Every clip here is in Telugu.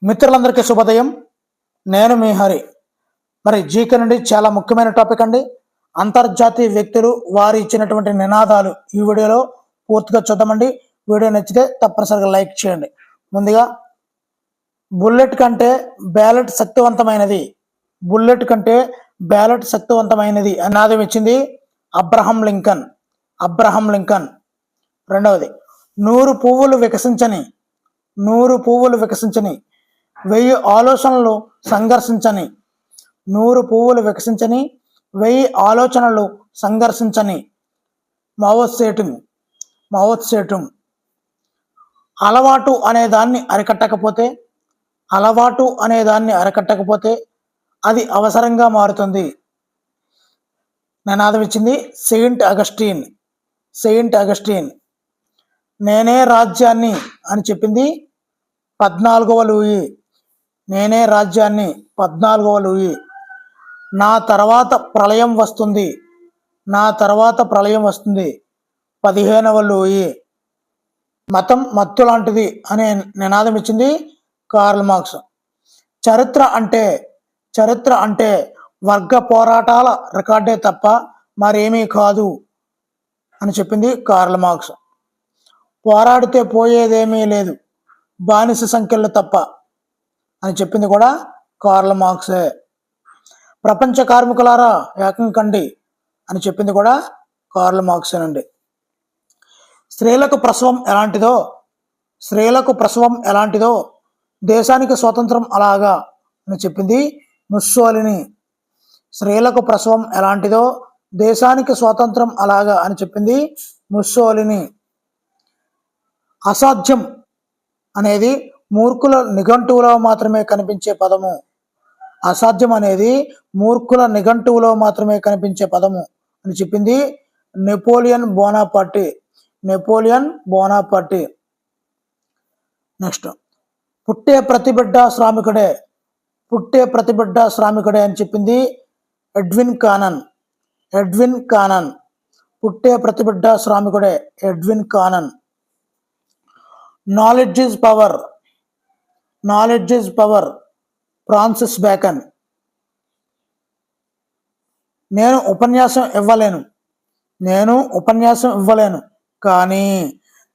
మిత్రులందరికీ శుభోదయం. నేను మీ హరి. మరి జీకే నుండి చాలా ముఖ్యమైన టాపిక్ అండి. అంతర్జాతీయ వ్యక్తులు వారు ఇచ్చినటువంటి నినాదాలు ఈ వీడియోలో పూర్తిగా చూద్దామండి. వీడియో నచ్చితే తప్పనిసరిగా లైక్ చేయండి. ముందుగా బుల్లెట్ కంటే బ్యాలెట్ శక్తివంతమైనది, బుల్లెట్ కంటే బ్యాలెట్ శక్తివంతమైనది నినాదం ఇచ్చింది అబ్రహం లింకన్. Abraham Lincoln. రెండవది 100 పువ్వులు వికసించని, 100 పువ్వులు వికసించని 1000 ఆలోచనలు సంఘర్షించని, 100 పువ్వులు వికసించని 1000 ఆలోచనలు సంఘర్షించని మావోత్సేటుంగ్. మావోత్సేటుంగ్. అలవాటు అనే దాన్ని అరికట్టకపోతే, అలవాటు అనే దాన్ని అరికట్టకపోతే అది అవసరంగా మారుతుంది. నినాదం ఇచ్చింది సెయింట్ అగస్టిన్. Saint Augustine. నేనే రాజ్యాన్ని అని చెప్పింది 14వ లూయి. నేనే రాజ్యాన్ని 14వ లూయి. నా తర్వాత ప్రళయం వస్తుంది, నా తర్వాత ప్రళయం వస్తుంది 15వ లూయి. మతం మత్తు లాంటిది అనే నినాదం ఇచ్చింది కార్ల్ మార్క్స్. చరిత్ర అంటే వర్గ పోరాటాల రికార్డే తప్ప మరేమీ కాదు అని చెప్పింది కార్ల్ మార్క్స్. పోరాడితే పోయేదేమీ లేదు, బానిస సంఖ్యలు తప్ప అని చెప్పింది కూడా కార్ల్ మార్క్సే. ప్రపంచ కార్మికులారా ఏకం కండి అని చెప్పింది కూడా కార్ల్ మార్క్సేనండి. స్త్రీలకు ప్రసవం ఎలాంటిదో, స్త్రీలకు ప్రసవం ఎలాంటిదో దేశానికి స్వాతంత్రం అలాగా అని చెప్పింది ముస్సోలిని. స్త్రీలకు ప్రసవం ఎలాంటిదో దేశానికి స్వాతంత్రం అలాగా అని చెప్పింది ముస్సోలిని. అసాధ్యం అనేది మూర్ఖుల నిఘంటువులో మాత్రమే కనిపించే పదము. అసాధ్యం అనేది మూర్ఖుల నిఘంటువులో మాత్రమే కనిపించే పదము అని చెప్పింది Napoleon Bonaparte. Napoleon Bonaparte. Next పుట్టే ప్రతిబిడ్డ శ్రామికుడే, పుట్టే ప్రతిబిడ్డ శ్రామికుడే అని చెప్పింది ఎడ్విన్ కానన్. Edwin Cannan. పుట్టే ప్రతిబిడ్డ శ్రామికుడే Edwin Cannan. Knowledge is power. Knowledge is power Francis Bacon. నేను ఉపన్యాసం ఇవ్వలేను, నేను ఉపన్యాసం ఇవ్వలేను కానీ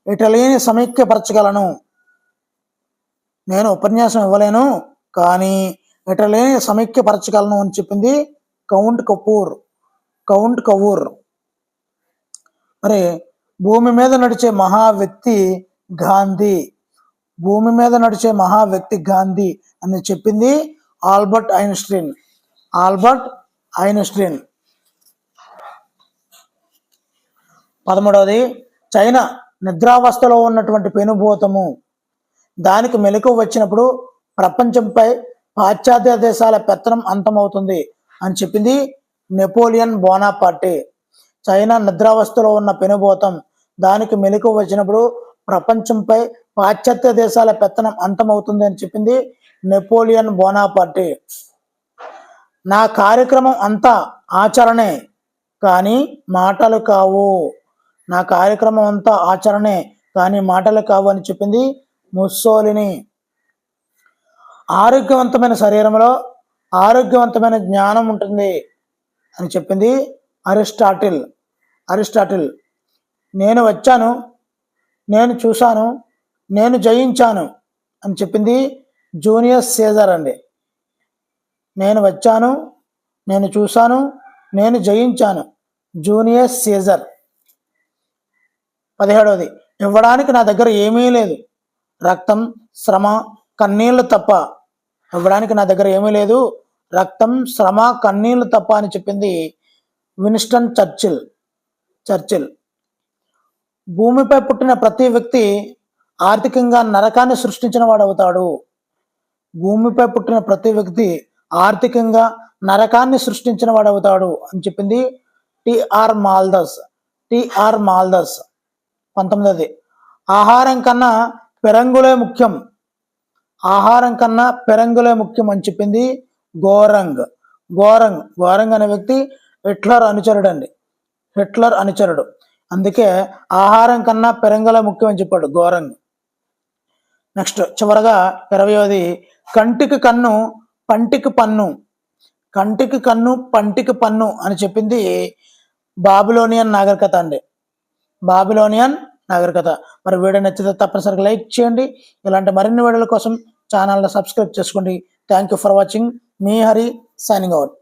ఇటలీని సమైక్యపరచగలను. నేను ఉపన్యాసం ఇవ్వలేను కానీ ఇటలీని సమైక్యపరచగలను అని చెప్పింది కౌంట్ కపూర్. కౌంట్ కపూర్. మరి భూమి మీద నడిచే మహా వ్యక్తి గాంధీ. భూమి మీద నడిచే మహా వ్యక్తి గాంధీ అని చెప్పింది ఆల్బర్ట్ ఐన్స్టీన్. Albert Einstein. 13వది చైనా నిద్రావస్థలో ఉన్నటువంటి పెనుభూతము. దానికి మెలకువ వచ్చినప్పుడు ప్రపంచంపై పాశ్చాత్య దేశాల పెత్తనం అంతమవుతుంది అని చెప్పింది నెపోలియన్ బోనాపార్టీ. చైనా నిద్రావస్థలో ఉన్న పెనుభూతం, దానికి మెలకువ వచ్చినప్పుడు ప్రపంచంపై పాశ్చాత్య దేశాల పెత్తనం అంతమవుతుంది అని చెప్పింది నెపోలియన్ బోనాపార్టీ. నా కార్యక్రమం అంతా ఆచరణే కానీ మాటలు కావు. నా కార్యక్రమం అంతా ఆచరణే కానీ మాటలు కావు అని చెప్పింది ముస్సోలిని. ఆరోగ్యవంతమైన శరీరంలో ఆరోగ్యవంతమైన జ్ఞానం ఉంటుంది అని చెప్పింది అరిస్టాటిల్. అరిస్టాటిల్. నేను వచ్చాను, నేను చూశాను, నేను జయించాను అని చెప్పింది జూనియస్ సీజర్ అండి. నేను వచ్చాను, నేను చూశాను, నేను జయించాను జూనియస్ సీజర్. 17వది ఇవ్వడానికి నా దగ్గర ఏమీ లేదు, రక్తం, శ్రమ, కన్నీళ్లు తప్ప. ఇవ్వడానికి నా దగ్గర ఏమీ లేదు, రక్తం, శ్రమ, కన్నీళ్లు తప్ప అని చెప్పింది విన్స్టన్ చర్చిల్. చర్చిల్. భూమిపై పుట్టిన ప్రతి వ్యక్తి ఆర్థికంగా నరకాన్ని సృష్టించిన వాడు అవుతాడు. భూమిపై పుట్టిన ప్రతి వ్యక్తి ఆర్థికంగా నరకాన్ని సృష్టించిన వాడు అవుతాడు అని చెప్పింది టిఆర్ మాల్దస్. టిఆర్ మాల్దస్. 19వది ఆహారం కన్నా పెరంగులే ముఖ్యం. ఆహారం కన్నా పెరంగులే ముఖ్యం అని చెప్పింది గోరంగ్. గోరంగ్. గోరంగ్ అనే వ్యక్తి హిట్లర్ అనుచరుడు అండి. హిట్లర్ అనుచరుడు. అందుకే ఆహారం కన్నా పెరంగులే ముఖ్యం అని చెప్పాడు గోరంగ్. నెక్స్ట్ చివరగా 20వది కంటికి కన్ను పంటికి పన్ను, కంటికి కన్ను పంటికి పన్ను అని చెప్పింది బాబిలోనియన్ నాగరికత అండి. బాబిలోనియన్ నాగరికత. మరి వీడియో నచ్చితే తప్పనిసరిగా లైక్ చేయండి. ఇలాంటి మరిన్ని వీడియోల కోసం ఛానల్ని సబ్స్క్రైబ్ చేసుకోండి. Thank you for watching. Me Hari signing out.